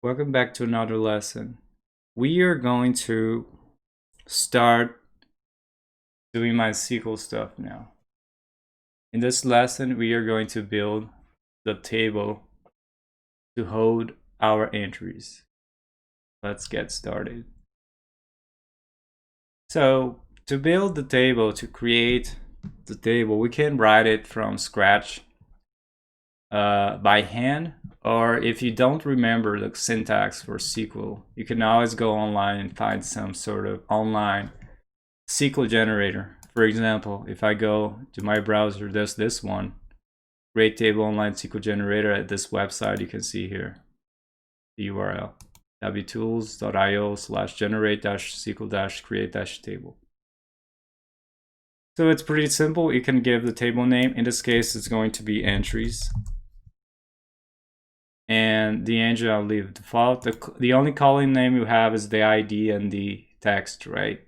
Welcome back to another lesson. We are going to start doing Mysql stuff now. In this lesson, we are going to build the table to hold our entries. Let's get started. So to build the table, to create the table, we can write it from scratch by hand, or if you don't remember the syntax for SQL, you can always go online and find some sort of online SQL generator. For example, if I go to my browser, there's this one, Create Table Online SQL Generator at this website. You can see here the URL, wtools.io/generate-sql-create-table. So it's pretty simple. You can give the table name. In this case, it's going to be entries. And the entry I'll leave default. The only column name you have is the ID and the text, right?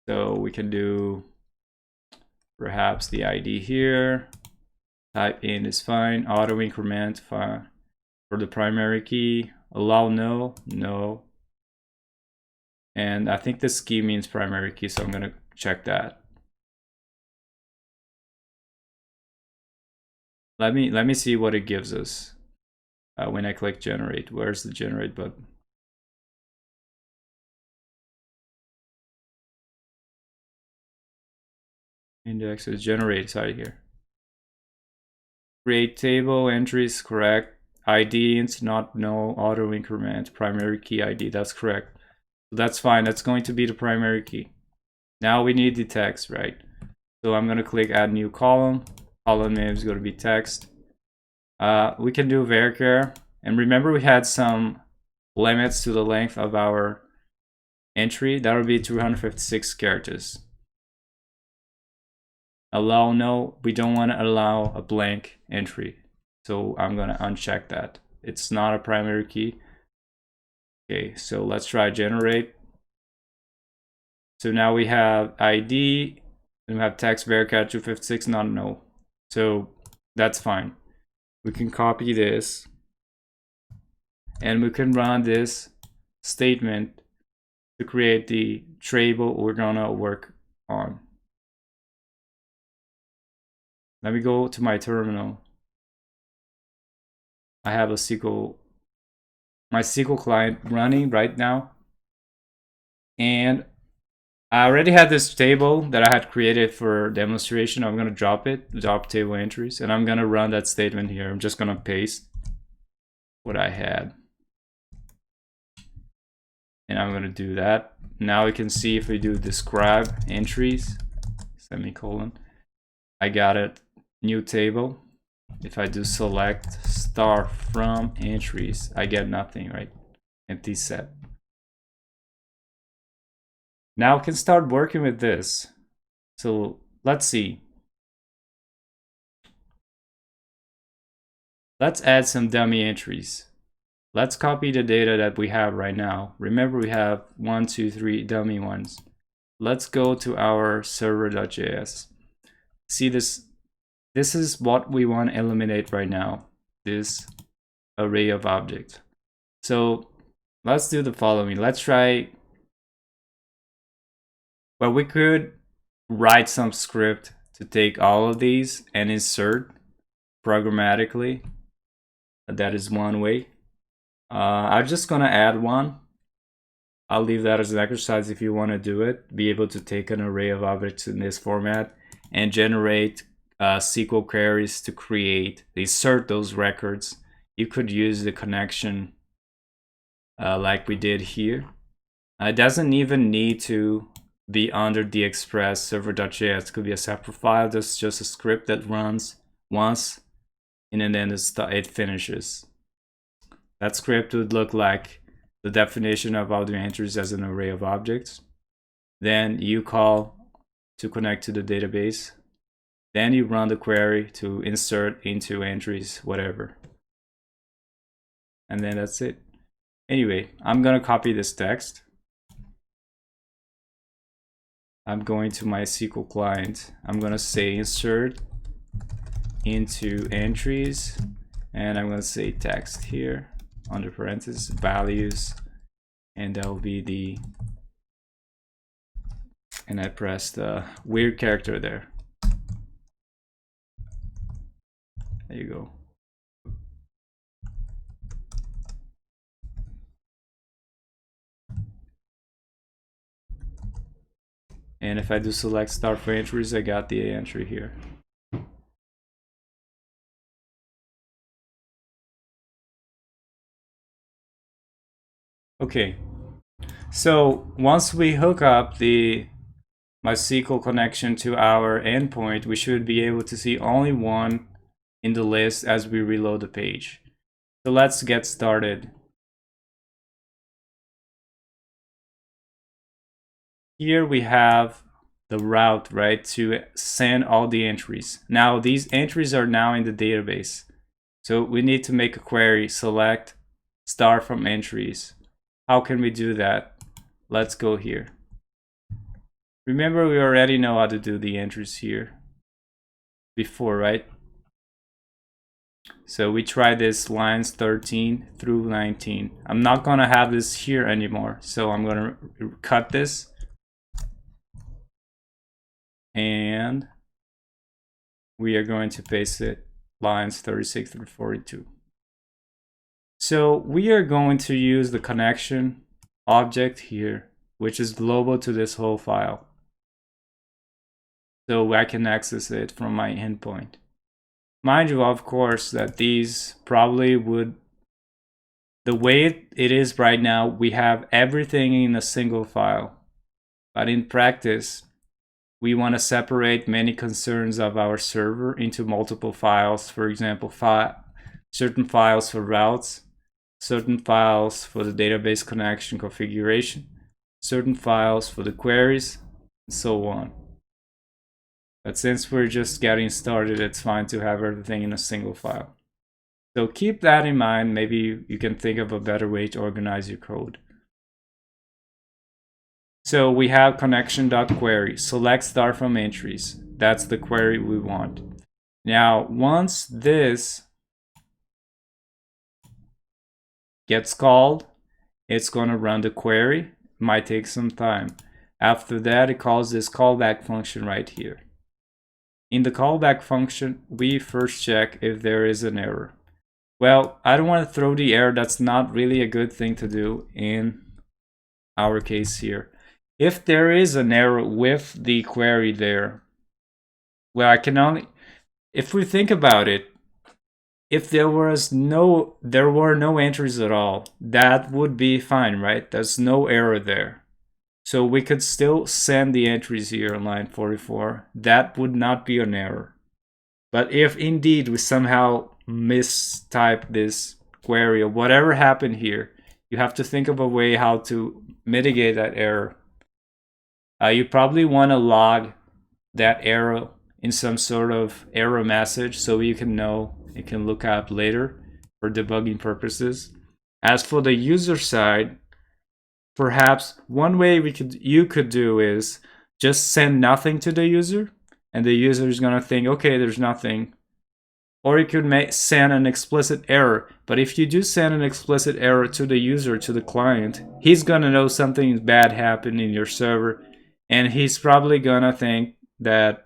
So we can do perhaps the ID here. Type in is fine. Auto increment fine. For the primary key, allow no, no. And I think this key means primary key, so I'm gonna check that. Let me see what it gives us. When I click generate. Where's the generate button? Index is generate side here. Create table entries, correct. ID is not no, auto increment, primary key ID, that's correct. So that's fine, that's going to be the primary key. Now we need the text, right? So I'm gonna click add new column. Column name is gonna be text. We can do varchar, and remember we had some limits to the length of our entry. That would be 256 characters. Allow no, we don't want to allow a blank entry, so I'm gonna uncheck that. It's not a primary key. Okay, so let's try generate. So now we have ID and we have text varchar 256 not no, so that's fine. We can copy this and we can run this statement to create the table we're gonna work on. Let me go to my terminal. I have my SQL client running right now. And I already had this table that I had created for demonstration. I'm gonna drop table entries, and I'm gonna run that statement here. I'm just gonna paste what I had. And I'm gonna do that. Now we can see if we do describe entries, semicolon, I got it, new table. If I do select star from entries, I get nothing, right? Empty set. Now we can start working with this. So let's see. Let's add some dummy entries. Let's copy the data that we have right now. Remember, we have 1, 2, 3 dummy ones. Let's go to our server.js. See this? This is what we want to eliminate right now, this array of objects. So let's do the following. Let's try, well, we could write some script to take all of these and insert programmatically. That is one way. I'm just gonna add one. I'll leave that as an exercise if you want to do it. Be able to take an array of objects in this format and generate SQL queries to insert those records. You could use the connection like we did here. It doesn't even need to be under the express server.js. It could be a separate file. That's just a script that runs once and then it finishes. That script would look like the definition of all the entries as an array of objects. Then you call to connect to the database. Then you run the query to insert into entries, whatever. And then that's it. Anyway, I'm gonna copy this text. I'm going to my SQL client. I'm gonna say insert into entries, and I'm gonna say text here. under parentheses, values, and that will be the, and I pressed the weird character there. There you go. And if I do select start for entries, I got the entry here. Okay, so once we hook up the Mysql connection to our endpoint, we should be able to see only one in the list as we reload the page. So let's get started. Here we have the route, right, to send all the entries. Now these entries are now in the database. So we need to make a query, select start from entries. How can we do that? Let's go here. Remember, we already know how to do the entries here before, right? So we try this lines 13 through 19. I'm not gonna have this here anymore. So I'm gonna cut this. And we are going to paste it lines 36 through 42. So we are going to use the connection object here, which is global to this whole file. So I can access it from my endpoint. Mind you, of course, that these probably would, the way it is right now, we have everything in a single file. But in practice, we want to separate many concerns of our server into multiple files. For example, certain files for routes, certain files for the database connection configuration, certain files for the queries, and so on. But since we're just getting started, it's fine to have everything in a single file. So keep that in mind. Maybe you can think of a better way to organize your code. So we have connection.query, select start from entries. That's the query we want. Now, once this gets called, it's going to run the query. It might take some time. After that, it calls this callback function right here. In the callback function, we first check if there is an error. Well, I don't want to throw the error. That's not really a good thing to do in our case here. If there is an error with the query there, well, I can only, if we think about it, if there were no entries at all, that would be fine, right? There's no error there. So we could still send the entries here on line 44. That would not be an error. But if indeed we somehow mistype this query or whatever happened here, you have to think of a way how to mitigate that error. You probably want to log that error in some sort of error message so you can know, you can look up later for debugging purposes. As for the user side, perhaps one way you could do is just send nothing to the user, and the user is going to think, okay, there's nothing. Or you could send an explicit error. But if you do send an explicit error to the user, to the client, he's going to know something bad happened in your server. And he's probably gonna think that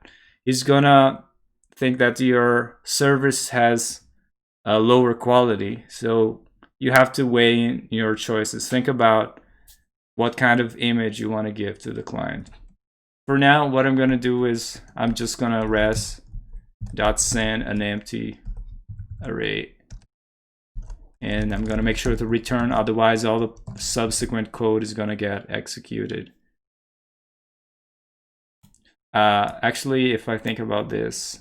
your service has a lower quality. So you have to weigh in your choices. Think about what kind of image you want to give to the client. For now, what I'm gonna do is I'm just gonna res.send an empty array. And I'm gonna make sure to return, otherwise all the subsequent code is gonna get executed. Actually, if I think about this,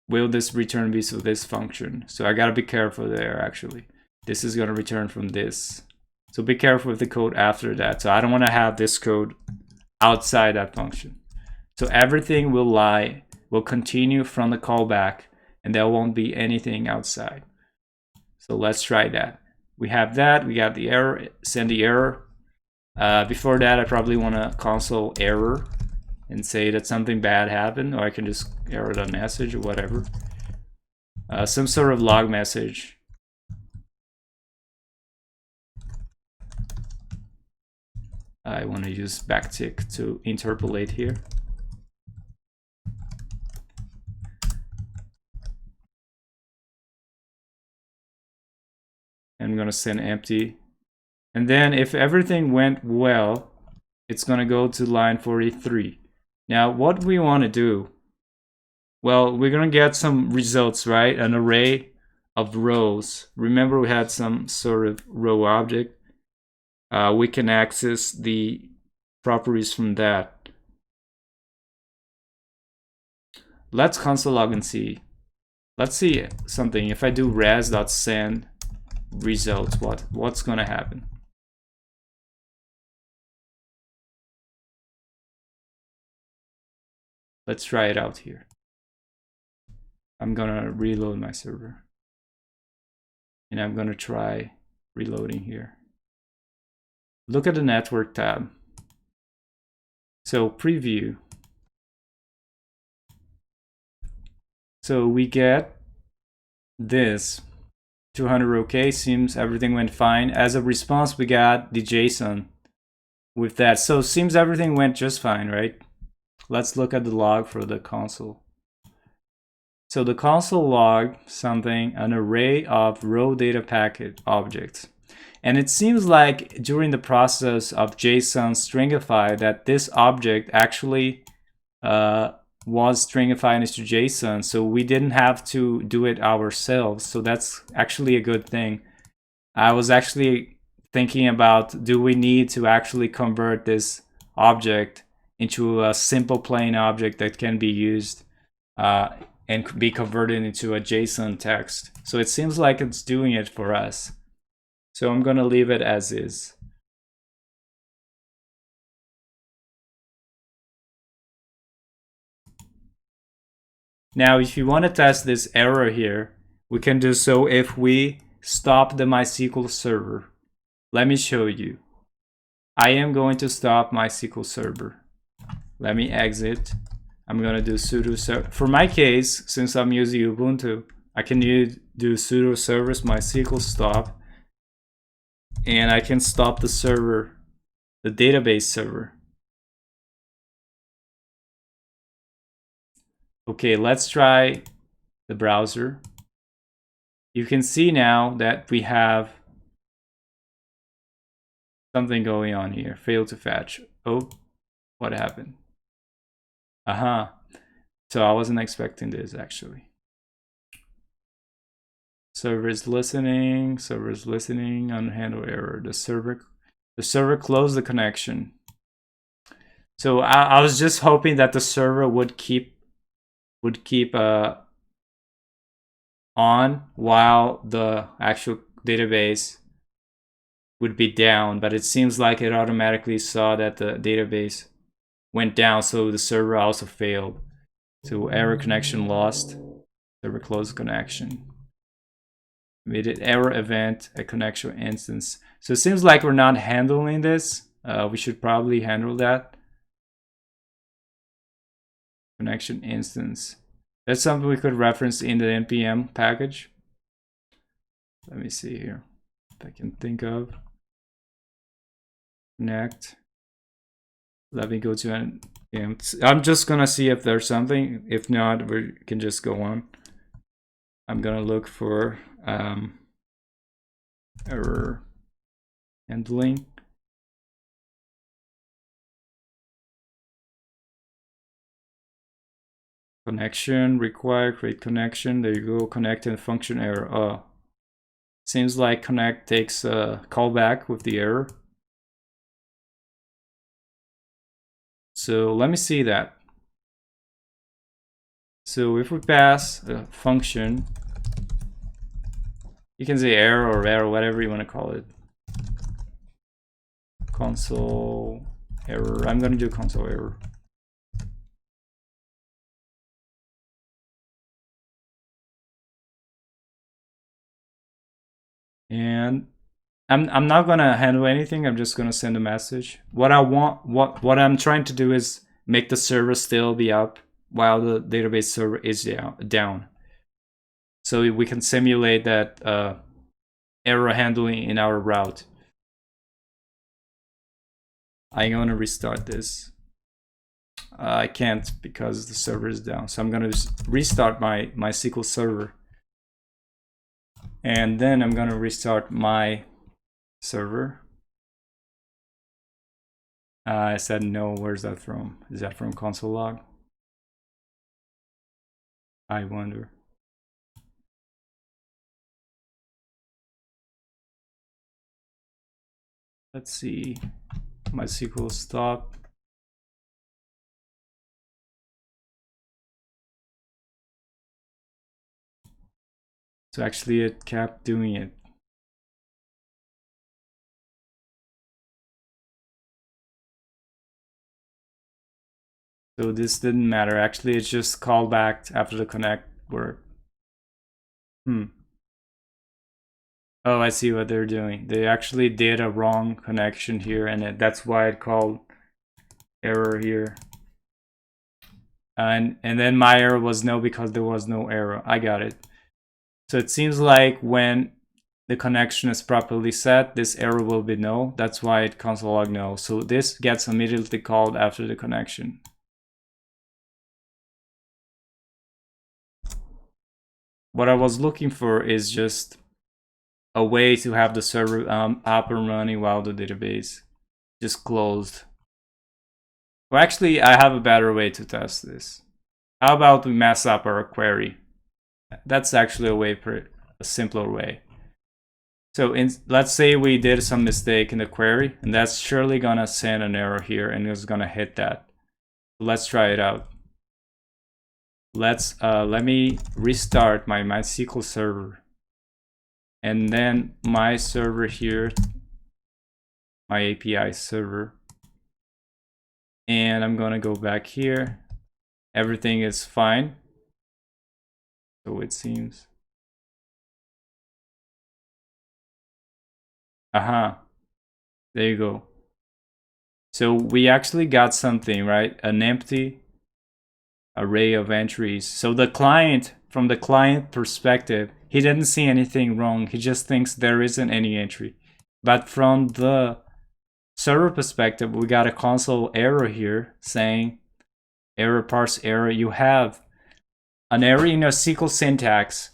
will this return be to this function? So I gotta be careful there, actually. This is gonna return from this. So be careful with the code after that. So I don't wanna have this code outside that function. So everything will continue from the callback, and there won't be anything outside. So let's try that. We have that, we got the error, send the error. Before that, I probably wanna console error and say that something bad happened, or I can just error the message or whatever. Some sort of log message. I want to use backtick to interpolate here. I'm going to send empty. And then if everything went well, it's going to go to line 43. Now, what we want to do, well, we're going to get some results, right? An array of rows. Remember, we had some sort of row object. We can access the properties from that. Let's console log and see. Let's see something. If I do res.send results, what's going to happen? Let's try it out here. I'm gonna reload my server. And I'm gonna try reloading here. Look at the network tab. So preview. So we get this 200 OK, seems everything went fine. As a response, we got the JSON with that. So seems everything went just fine, right? Let's look at the log for the console. So the console log something, an array of raw data packet objects. And it seems like during the process of JSON stringify that this object actually was stringified into JSON. So we didn't have to do it ourselves. So that's actually a good thing. I was actually thinking about, do we need to actually convert this object into a simple plain object that can be used and be converted into a JSON text. So it seems like it's doing it for us. So I'm going to leave it as is. Now, if you want to test this error here, we can do so if we stop the MySQL server. Let me show you. I am going to stop MySQL server. Let me exit. I'm going to do sudo server. For my case, since I'm using Ubuntu, I can do sudo service MySQL stop. And I can stop the server, the database server. Okay, let's try the browser. You can see now that we have something going on here. Failed to fetch. Oh, what happened? So I wasn't expecting this actually. Server is listening, unhandled error. The server closed the connection. So I was just hoping that the server would keep on while the actual database would be down, but it seems like it automatically saw that the database went down, so the server also failed. So error connection lost, server closed connection. Made it error event, a connection instance. So it seems like we're not handling this. We should probably handle that. Connection instance. That's something we could reference in the npm package. Let me see here if I can think of. Connect. Let me go to npm. I'm just gonna see if there's something. If not, we can just go on. I'm gonna look for error handling. Connection required, create connection. There you go, connect and function error. Oh, seems like connect takes a callback with the error. So let me see that. So if we pass a function, you can say error or error, whatever you want to call it. Console error. I'm going to do console error. And I'm not gonna handle anything. I'm just gonna send a message. What I'm trying to do is make the server still be up while the database server is down. So we can simulate that error handling in our route. I'm going to restart this. I can't because the server is down. So I'm going to restart my MySQL server. And then I'm going to restart my server. I said no. Where's that from? Is that from console log? I wonder. Let's see. MySQL stop. So actually it kept doing it. So this didn't matter. Actually, it's just called back after the connect word. Oh, I see what they're doing. They actually did a wrong connection here, and that's why it called error here. And then my error was no because there was no error. I got it. So it seems like when the connection is properly set, this error will be no. That's why it console log no. So this gets immediately called after the connection. What I was looking for is just a way to have the server up and running while the database just closed. Well, actually, I have a better way to test this. How about we mess up our query? That's actually a simpler way. So let's say we did some mistake in the query, and that's surely gonna send an error here, and it's gonna hit that. Let's try it out. Let me restart my MySQL server, and then my server here, my API server, and I'm gonna go back here. Everything is fine, so it seems. Aha, there you go. So we actually got something, right? An empty array of entries. So the client, from the client perspective, he didn't see anything wrong. He just thinks there isn't any entry. But from the server perspective, we got a console error here saying error parse error. You have an error in your SQL syntax.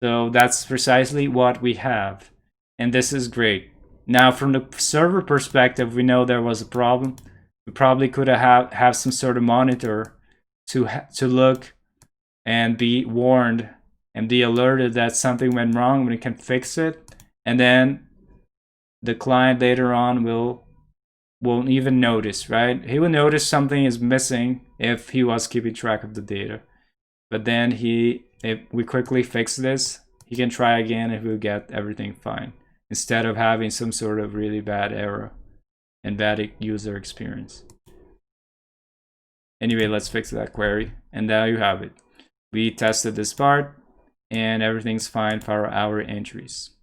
So that's precisely what we have. And this is great. Now, from the server perspective, we know there was a problem. We probably could have some sort of monitor to look and be warned and be alerted that something went wrong, we can fix it. And then the client later on won't even notice, right? He will notice something is missing if he was keeping track of the data. But then if we quickly fix this, he can try again and we'll get everything fine, instead of having some sort of really bad error and bad user experience. Anyway, let's fix that query, and there you have it. We tested this part, and everything's fine for our entries.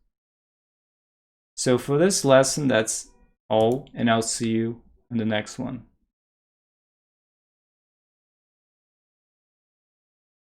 So for this lesson, that's all, and I'll see you in the next one.